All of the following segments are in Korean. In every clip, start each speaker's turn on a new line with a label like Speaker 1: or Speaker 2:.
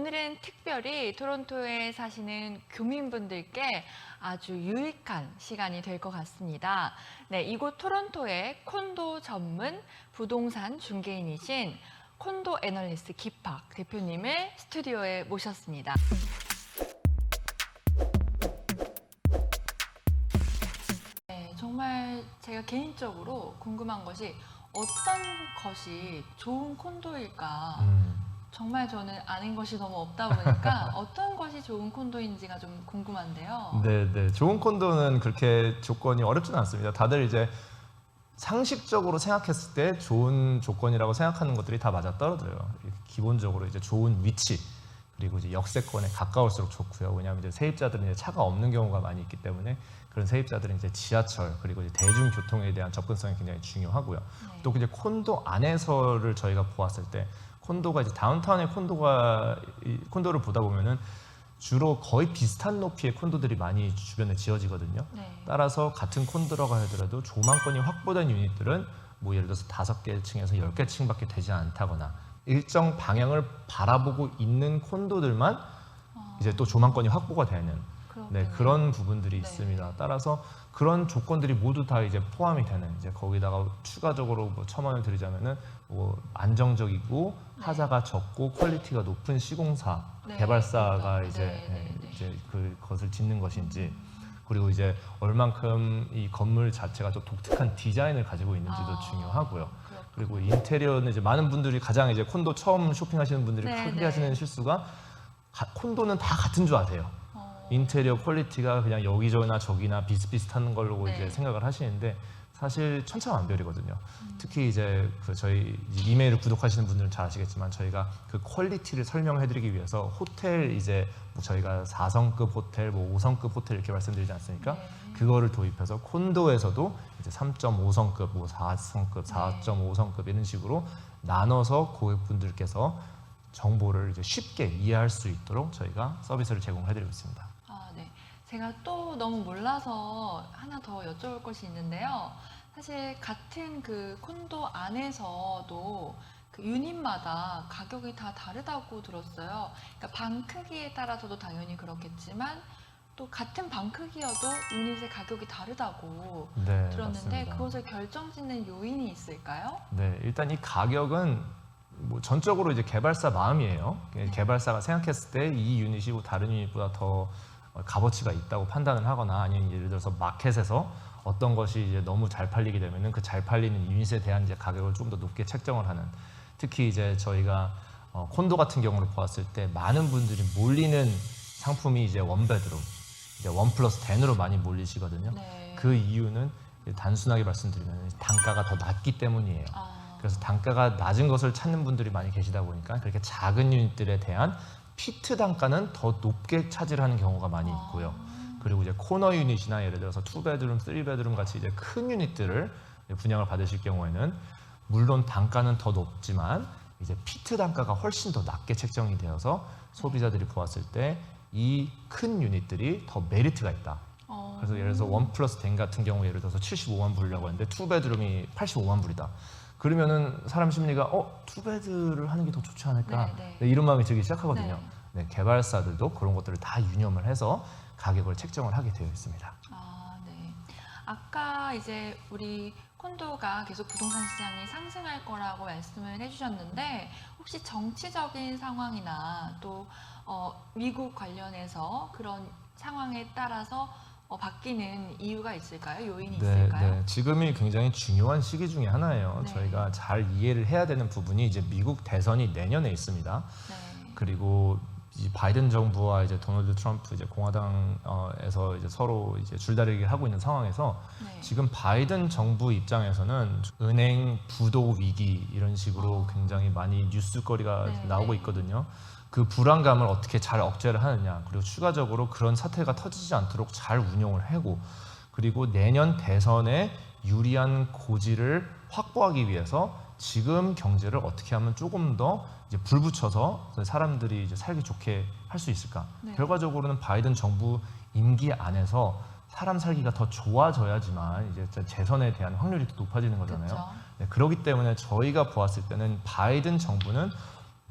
Speaker 1: 오늘은 특별히 토론토에 사시는 교민분들께 아주 유익한 시간이 될 것 같습니다. 네, 이곳 토론토의 콘도 전문 부동산 중개인이신 콘도 애널리스트 기팍 대표님을 스튜디오에 모셨습니다. 네, 정말 제가 개인적으로 궁금한 것이 어떤 것이 좋은 콘도일까? 정말 저는 아는 것이 너무 없다 보니까 어떤 것이 좋은 콘도인지가 좀 궁금한데요.
Speaker 2: 네. 좋은 콘도는 그렇게 조건이 어렵지는 않습니다. 다들 이제 상식적으로 생각했을 때 좋은 조건이라고 생각하는 것들이 다 맞아 떨어져요. 기본적으로 이제 좋은 위치, 그리고 이제 역세권에 가까울수록 좋고요. 왜냐하면 이제 세입자들은 이제 차가 없는 경우가 많이 있기 때문에 그런 세입자들은 이제 지하철 그리고 이제 대중교통에 대한 접근성이 굉장히 중요하고요.
Speaker 1: 네.
Speaker 2: 또 이제 콘도 안에서를 저희가 보았을 때 콘도가 이제 다운타운의 콘도를 보다 보면은 주로 거의 비슷한 높이의 콘도들이 많이 주변에 지어지거든요.
Speaker 1: 네.
Speaker 2: 따라서 같은 콘도라고 하더라도 조망권이 확보된 유닛들은 뭐 예를 들어서 5개 층에서 10개 층밖에 되지 않다거나 일정 방향을 바라보고 있는 콘도들만 이제 또 조망권이 확보가 되는 그런 부분들이 있습니다. 따라서 그런 조건들이 모두 다 이제 포함이 되는 이제 거기다가 추가적으로 뭐 1,000원을 드리자면은 뭐 안정적이고 하자가 적고 퀄리티가 높은 시공사 개발사가 이제 그것을 짓는 것인지 그리고 이제 얼만큼 이 건물 자체가 좀 독특한 디자인을 가지고 있는지도 중요하고요. 그리고 인테리어는 이제 많은 분들이 가장 이제 콘도 처음 쇼핑하시는 분들이 크게 하시는 실수가 콘도는 다 같은 줄 아세요. 인테리어 퀄리티가 그냥 여기저기나 저기나 비슷비슷한 걸로 이제 생각을 하시는데 사실 천차만별이거든요. 특히 이제 저희 이메일을 구독하시는 분들은 잘 아시겠지만 저희가 그 퀄리티를 설명해드리기 위해서 호텔 이제 뭐 저희가 4성급 호텔, 뭐 5성급 호텔 이렇게 말씀드리지 않습니까? 그거를 도입해서 콘도에서도 이제 3.5성급, 뭐 4성급, 4.5성급 이런 식으로 나눠서 고객분들께서 정보를 이제 쉽게 이해할 수 있도록 저희가 서비스를 제공해드리고 있습니다.
Speaker 1: 제가 또 너무 몰라서 하나 더 여쭤볼 것이 있는데요. 사실 같은 그 콘도 안에서도 그 유닛마다 가격이 다 다르다고 들었어요. 그러니까 방 크기에 따라서도 당연히 그렇겠지만 또 같은 방 크기여도 유닛의 가격이 다르다고 들었는데
Speaker 2: 맞습니다.
Speaker 1: 그것을 결정짓는 요인이 있을까요?
Speaker 2: 네, 일단 이 가격은 뭐 전적으로 이제 개발사 마음이에요. 개발사가 생각했을 때 이 유닛이 뭐 다른 유닛보다 더 값어치가 있다고 판단을 하거나 아니면 예를 들어서 마켓에서 어떤 것이 이제 너무 잘 팔리게 되면은 그 잘 팔리는 유닛에 대한 이제 가격을 좀 더 높게 책정을 하는. 특히 이제 저희가 콘도 같은 경우를 보았을 때 많은 분들이 몰리는 상품이 이제 원베드룸, 이제 1+10으로 많이 몰리시거든요. 그 이유는 단순하게 말씀드리면 단가가 더 낮기 때문이에요. 그래서 단가가 낮은 것을 찾는 분들이 많이 계시다 보니까 그렇게 작은 유닛들에 대한 피트 단가는 더 높게 차지하는 경우가 많이 있고요. 그리고 이제 코너 유닛이나 예를 들어서 2베드룸, 3베드룸 같이 이제 큰 유닛들을 분양을 받으실 경우에는 물론 단가는 더 높지만 이제 피트 단가가 훨씬 더 낮게 책정이 되어서 소비자들이 보았을 때 이 큰 유닛들이 더 메리트가 있다. 그래서 예를 들어서 1+10 같은 경우 예를 들어서 75만 불이라고 했는데 2베드룸이 85만 불이다. 그러면은 사람 심리가 2베드를 하는 게 더 좋지 않을까 이런 마음이 들기 시작하거든요. 개발사들도 그런 것들을 다 유념을 해서 가격을 책정을 하게 되어 있습니다.
Speaker 1: 아까 이제 우리 콘도가 계속 부동산 시장이 상승할 거라고 말씀을 해주셨는데 혹시 정치적인 상황이나 또 미국 관련해서 그런 상황에 따라서 바뀌는 이유가 있을까요? 요인이 있을까요?
Speaker 2: 지금이 굉장히 중요한 시기 중에 하나예요. 저희가 잘 이해를 해야 되는 부분이 이제 미국 대선이 내년에 있습니다. 그리고 이 바이든 정부와 이제 도널드 트럼프 이제 공화당에서 이제 서로 이제 줄다리기를 하고 있는 상황에서 지금 바이든 정부 입장에서는 은행 부도 위기 이런 식으로 굉장히 많이 뉴스거리가 나오고 있거든요. 그 불안감을 어떻게 잘 억제를 하느냐, 그리고 추가적으로 그런 사태가 터지지 않도록 잘 운용을 하고, 그리고 내년 대선에 유리한 고지를 확보하기 위해서 지금 경제를 어떻게 하면 조금 더 이제 불 붙여서 사람들이 이제 살기 좋게 할 수 있을까? 결과적으로는 바이든 정부 임기 안에서 사람 살기가 더 좋아져야지만 이제 재선에 대한 확률이 더 높아지는 거잖아요. 그렇기 때문에 저희가 보았을 때는 바이든 정부는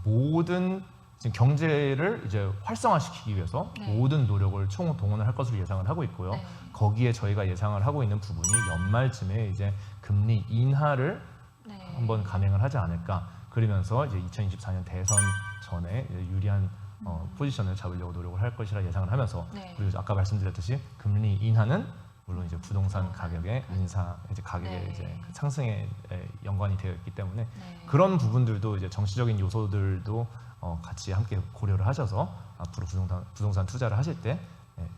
Speaker 2: 모든 지금 경제를 이제 활성화시키기 위해서
Speaker 1: 네.
Speaker 2: 모든 노력을 총동원을 할 것으로 예상을 하고 있고요.
Speaker 1: 네.
Speaker 2: 거기에 저희가 예상을 하고 있는 부분이 연말쯤에 이제 금리 인하를
Speaker 1: 네.
Speaker 2: 한번 감행을 하지 않을까. 그러면서 이제 2024년 대선 전에 이제 유리한 포지션을 잡으려고 노력을 할 것이라 예상을 하면서
Speaker 1: 네.
Speaker 2: 그리고 아까 말씀드렸듯이 금리 인하는 물론 이제 부동산 가격의 인사 이제 가격의
Speaker 1: 네.
Speaker 2: 이제 그 상승에 연관이 되어 있기 때문에
Speaker 1: 네.
Speaker 2: 그런 부분들도 이제 정치적인 요소들도 같이 함께 고려를 하셔서 앞으로 부동산 투자를 하실 때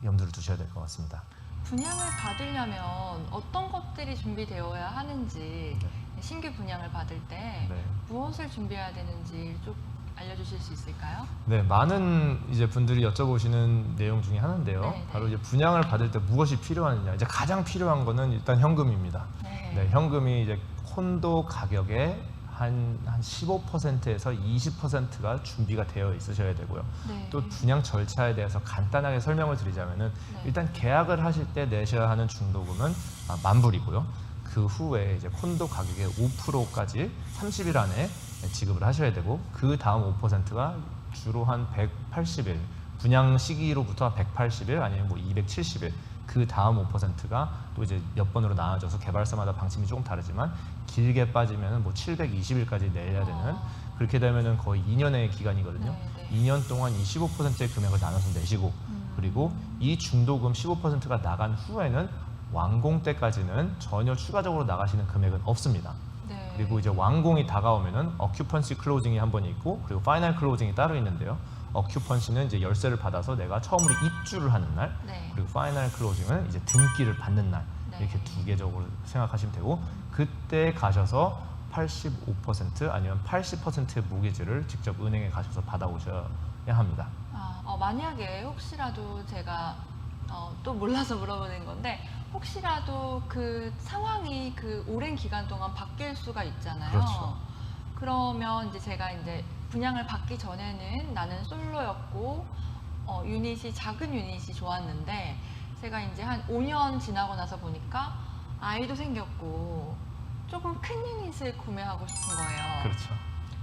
Speaker 2: 염두를 두셔야 될 것 같습니다.
Speaker 1: 분양을 받으려면 어떤 것들이 준비되어야 하는지 신규 분양을 받을 때
Speaker 2: 네.
Speaker 1: 무엇을 준비해야 되는지 좀 알려주실 수 있을까요?
Speaker 2: 네, 많은 이제 분들이 여쭤보시는 내용 중에 하나인데요.
Speaker 1: 네, 네.
Speaker 2: 바로 이제 분양을 받을 때 무엇이 필요하느냐. 이제 가장 필요한 거는 일단 현금입니다.
Speaker 1: 네.
Speaker 2: 네, 현금이 이제 콘도 가격의 한 15%에서 20%가 준비가 되어 있으셔야 되고요.
Speaker 1: 네.
Speaker 2: 또 분양 절차에 대해서 간단하게 설명을 드리자면은
Speaker 1: 네.
Speaker 2: 일단 계약을 하실 때 내셔야 하는 중도금은 10,000불이고요. 그 후에 이제 콘도 가격의 5%까지 30일 안에 지급을 하셔야 되고 그 다음 5%가 주로 한 180일 분양 시기로부터 180일 아니면 뭐 270일 그 다음 5%가 또 이제 몇 번으로 나눠져서 개발사마다 방침이 조금 다르지만 길게 빠지면 뭐 720일까지 내야 되는 그렇게 되면은 거의 2년의 기간이거든요.
Speaker 1: 네, 네.
Speaker 2: 2년 동안 이 15%의 금액을 나눠서 내시고 그리고 이 중도금 15%가 나간 후에는 완공 때까지는 전혀 추가적으로 나가시는 금액은 없습니다.
Speaker 1: 네.
Speaker 2: 그리고 이제 완공이 다가오면은 어큐펀시 클로징이 한 번 있고 그리고 파이널 클로징이 따로 있는데요. 어큐펀시는 이제 열쇠를 받아서 내가 처음으로 입주를 하는 날,
Speaker 1: 네.
Speaker 2: 그리고 파이널 클로징은 이제 등기를 받는 날
Speaker 1: 네.
Speaker 2: 이렇게 두 개적으로 생각하시면 되고 그때 가셔서 85% 아니면 80%의 모기지를 직접 은행에 가셔서 받아오셔야 합니다.
Speaker 1: 만약에 혹시라도 제가 또 몰라서 물어보는 건데 혹시라도 그 상황이 그 오랜 기간 동안 바뀔 수가 있잖아요.
Speaker 2: 그렇죠.
Speaker 1: 그러면 이제 제가 이제 분양을 받기 전에는 나는 솔로였고 유닛이 작은 유닛이 좋았는데 제가 이제 한 5년 지나고 나서 보니까 아이도 생겼고 조금 큰 유닛을 구매하고 싶은 거예요.
Speaker 2: 그렇죠.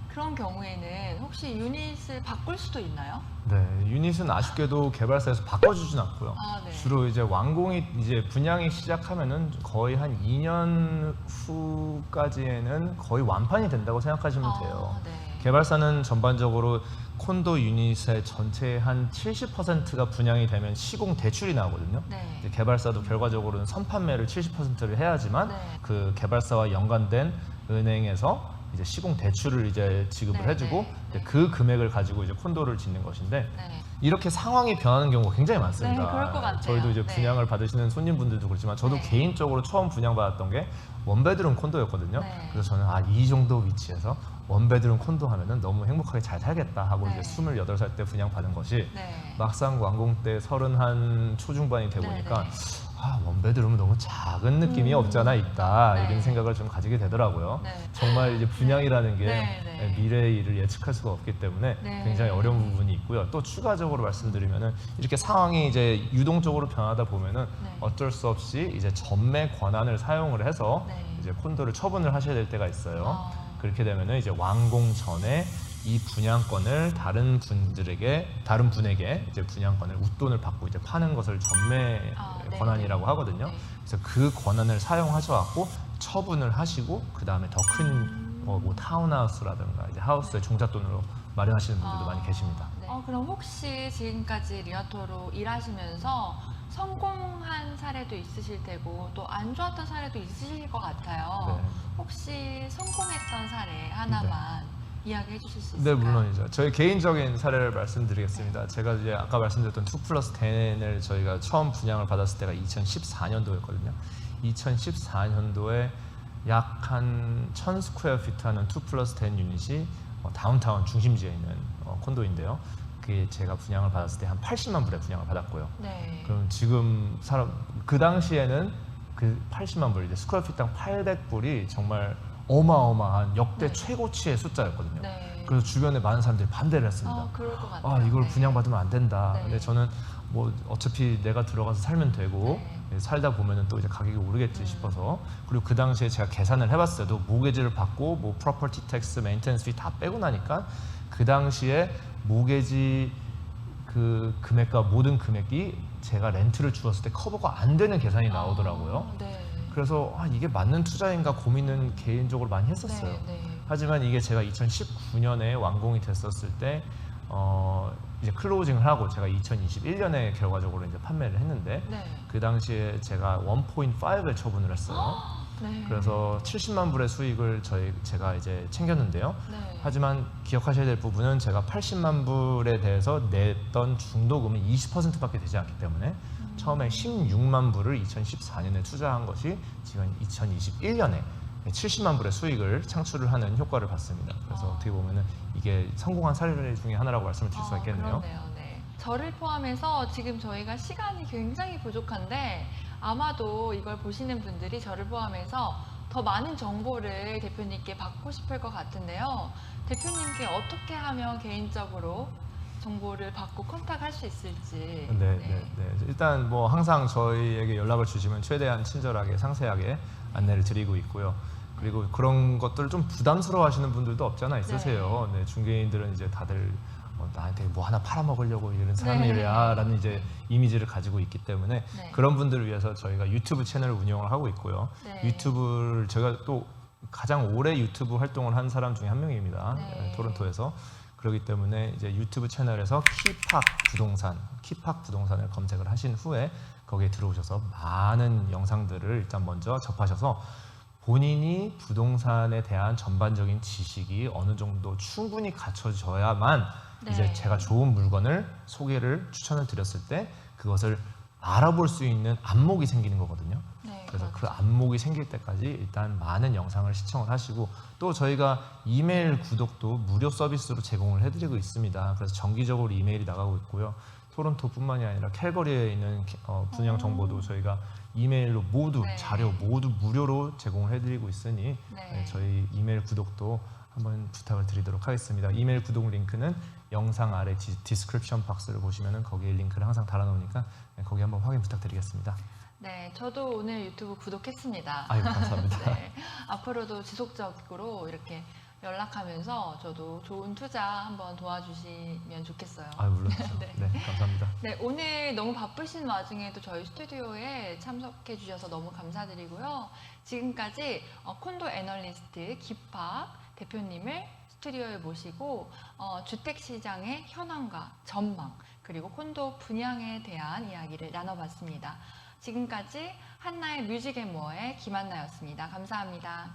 Speaker 1: 그런 경우에는 혹시 유닛을 바꿀 수도 있나요?
Speaker 2: 네, 유닛은 아쉽게도 개발사에서 바꿔주진 않고요.
Speaker 1: 네.
Speaker 2: 주로 이제 완공이 이제 분양이 시작하면은 거의 한 2년 후까지에는 거의 완판이 된다고 생각하시면 돼요.
Speaker 1: 네.
Speaker 2: 개발사는 전반적으로 콘도 유닛의 전체의 한 70%가 분양이 되면 시공 대출이 나오거든요.
Speaker 1: 네.
Speaker 2: 이제 개발사도 결과적으로는 선판매를 70%를 해야지만
Speaker 1: 네.
Speaker 2: 그 개발사와 연관된 은행에서 이제 시공 대출을 이제 지급을
Speaker 1: 네,
Speaker 2: 해주고
Speaker 1: 네,
Speaker 2: 이제
Speaker 1: 네.
Speaker 2: 그 금액을 가지고 이제 콘도를 짓는 것인데
Speaker 1: 네.
Speaker 2: 이렇게 상황이 변하는 경우가 굉장히 많습니다.
Speaker 1: 네, 그럴 것 같아요.
Speaker 2: 저희도 이제
Speaker 1: 네.
Speaker 2: 분양을 받으시는 손님분들도 그렇지만 저도
Speaker 1: 네.
Speaker 2: 개인적으로 처음 분양받았던 게 원베드룸 콘도였거든요.
Speaker 1: 네.
Speaker 2: 그래서 저는 이 정도 위치에서 원베드룸 콘도 하면은 너무 행복하게 잘 살겠다 하고
Speaker 1: 네.
Speaker 2: 이제 28살 때 분양받은 것이
Speaker 1: 네.
Speaker 2: 막상 완공 때 31 초중반이 돼
Speaker 1: 네,
Speaker 2: 보니까
Speaker 1: 네.
Speaker 2: 원베드룸은 너무 작은 느낌이 없지 않아 있다
Speaker 1: 네.
Speaker 2: 이런 생각을 좀 가지게 되더라고요.
Speaker 1: 네.
Speaker 2: 정말 이제 분양이라는 게
Speaker 1: 네, 네.
Speaker 2: 미래의 일을 예측할 수가 없기 때문에
Speaker 1: 네.
Speaker 2: 굉장히 어려운 부분이 있고요. 또 추가적으로 말씀드리면은 이렇게 상황이 이제 유동적으로 변하다 보면은
Speaker 1: 네.
Speaker 2: 어쩔 수 없이 이제 전매 권한을 사용을 해서
Speaker 1: 네.
Speaker 2: 이제 콘도를 처분을 하셔야 될 때가 있어요. 그렇게 되면은 이제 완공 전에 이 분양권을 다른 분에게 이제 분양권을 웃돈을 받고 이제 파는 것을 전매
Speaker 1: 네,
Speaker 2: 권한이라고
Speaker 1: 네.
Speaker 2: 하거든요.
Speaker 1: 네.
Speaker 2: 그래서 그 권한을 사용하셔갖고 처분을 하시고 그 다음에 더 큰 뭐 타운하우스라든가 이제 하우스의 종잣돈으로 마련하시는 분들도 많이 계십니다.
Speaker 1: 네. 그럼 혹시 지금까지 리얼터로 일하시면서 성공한 사례도 있으실 테고 또 안 좋았던 사례도 있으실 것 같아요.
Speaker 2: 네.
Speaker 1: 혹시 성공했던 사례 하나만 이야기해 주실 수
Speaker 2: 네,
Speaker 1: 있을까요?
Speaker 2: 물론이죠. 저희 개인적인 사례를 말씀드리겠습니다. 제가 이제 아까 말씀드렸던 2+10을 저희가 처음 분양을 받았을 때가 2014년도였거든요. 2014년도에 약 한 1000스퀘어피트 하는 2+10 유닛이 다운타운 중심지에 있는 콘도인데요. 그게 제가 분양을 받았을 때 한 80만 불에 분양을 받았고요.
Speaker 1: 네.
Speaker 2: 그럼 지금 그 당시에는 그 80만 불, 이제 스퀘어피트당 800불이 정말 어마어마한 역대
Speaker 1: 네.
Speaker 2: 최고치의 숫자였거든요.
Speaker 1: 네.
Speaker 2: 그래서 주변에 많은 사람들이 반대를 했습니다.
Speaker 1: 그럴 것 같아요.
Speaker 2: 이걸
Speaker 1: 네.
Speaker 2: 분양받으면 안 된다.
Speaker 1: 네.
Speaker 2: 근데 저는 뭐 어차피 내가 들어가서 살면 되고 살다 보면은 또 이제 가격이 오르겠지 싶어서 그리고 그 당시에 제가 계산을 해봤을 때도 모게지를 받고 뭐 프로퍼티 텍스, 메인테넌스 피 다 빼고 나니까 그 당시에 모게지 그 금액과 모든 금액이 제가 렌트를 주었을 때 커버가 안 되는 계산이 나오더라고요.
Speaker 1: 네.
Speaker 2: 그래서 이게 맞는 투자인가 고민은 개인적으로 많이 했었어요.
Speaker 1: 네.
Speaker 2: 하지만 이게 제가 2019년에 완공이 됐었을 때 이제 클로징을 하고 제가 2021년에 결과적으로 이제 판매를 했는데
Speaker 1: 네.
Speaker 2: 그 당시에 제가 1.5에 처분을 했어요.
Speaker 1: 네.
Speaker 2: 그래서 70만 불의 수익을 제가 이제 챙겼는데요.
Speaker 1: 네.
Speaker 2: 하지만 기억하셔야 될 부분은 제가 80만 불에 대해서 냈던 중도금은 20%밖에 되지 않기 때문에 처음에 16만 불을 2014년에 투자한 것이 지금 2021년에 70만 불의 수익을 창출을 하는 효과를 봤습니다. 그래서 어떻게 보면은 이게 성공한 사례 중에 하나라고 말씀을 드릴 수가 있겠네요.
Speaker 1: 그렇네요. 네. 저를 포함해서 지금 저희가 시간이 굉장히 부족한데 아마도 이걸 보시는 분들이 저를 포함해서 더 많은 정보를 대표님께 받고 싶을 것 같은데요. 대표님께 어떻게 하면 개인적으로 정보를 받고 컨택할 수 있을지.
Speaker 2: 네. 일단 뭐 항상 저희에게 연락을 주시면 최대한 친절하게 상세하게 안내를 드리고 있고요. 그리고 그런 것들을 좀 부담스러워하시는 분들도 없지 않아 있으세요. 네, 중개인들은 이제 다들 나한테 뭐 하나 팔아먹으려고 이런 사람이야라는 이제 이미지를 가지고 있기 때문에
Speaker 1: 네.
Speaker 2: 그런 분들을 위해서 저희가 유튜브 채널을 운영을 하고 있고요.
Speaker 1: 네.
Speaker 2: 유튜브를 제가 또 가장 오래 유튜브 활동을 한 사람 중에 한 명입니다.
Speaker 1: 네.
Speaker 2: 토론토에서. 그렇기 때문에 이제 유튜브 채널에서 키팍 부동산을 검색을 하신 후에 거기에 들어오셔서 많은 영상들을 일단 먼저 접하셔서 본인이 부동산에 대한 전반적인 지식이 어느 정도 충분히 갖춰져야만
Speaker 1: 네.
Speaker 2: 이제 제가 좋은 물건을 추천을 드렸을 때 그것을 알아볼 수 있는 안목이 생기는 거거든요.
Speaker 1: 네,
Speaker 2: 그래서
Speaker 1: 그렇죠.
Speaker 2: 그 안목이 생길 때까지 일단 많은 영상을 시청을 하시고 또 저희가 이메일 구독도 무료 서비스로 제공을 해드리고 있습니다. 그래서 정기적으로 이메일이 나가고 있고요. 토론토뿐만이 아니라 캘거리에 있는 분양 정보도 저희가 이메일로 모두
Speaker 1: 네.
Speaker 2: 자료 모두 무료로 제공을 해드리고 있으니
Speaker 1: 네.
Speaker 2: 저희 이메일 구독도 한번 부탁을 드리도록 하겠습니다. 이메일 구독 링크는 영상 아래 디스크립션 박스를 보시면은 거기에 링크를 항상 달아놓으니까 거기 한번 확인 부탁드리겠습니다.
Speaker 1: 네, 저도 오늘 유튜브 구독했습니다.
Speaker 2: 아유 감사합니다.
Speaker 1: 네, 앞으로도 지속적으로 이렇게 연락하면서 저도 좋은 투자 한번 도와주시면 좋겠어요.
Speaker 2: 아 물론이죠.
Speaker 1: 네.
Speaker 2: 네 감사합니다.
Speaker 1: 네, 오늘 너무 바쁘신 와중에도 저희 스튜디오에 참석해 주셔서 너무 감사드리고요. 지금까지 콘도 애널리스트 기팍 대표님을 스튜디오에 모시고 주택시장의 현황과 전망 그리고 콘도 분양에 대한 이야기를 나눠봤습니다. 지금까지 한나의 뮤직앤모어의 김한나였습니다. 감사합니다.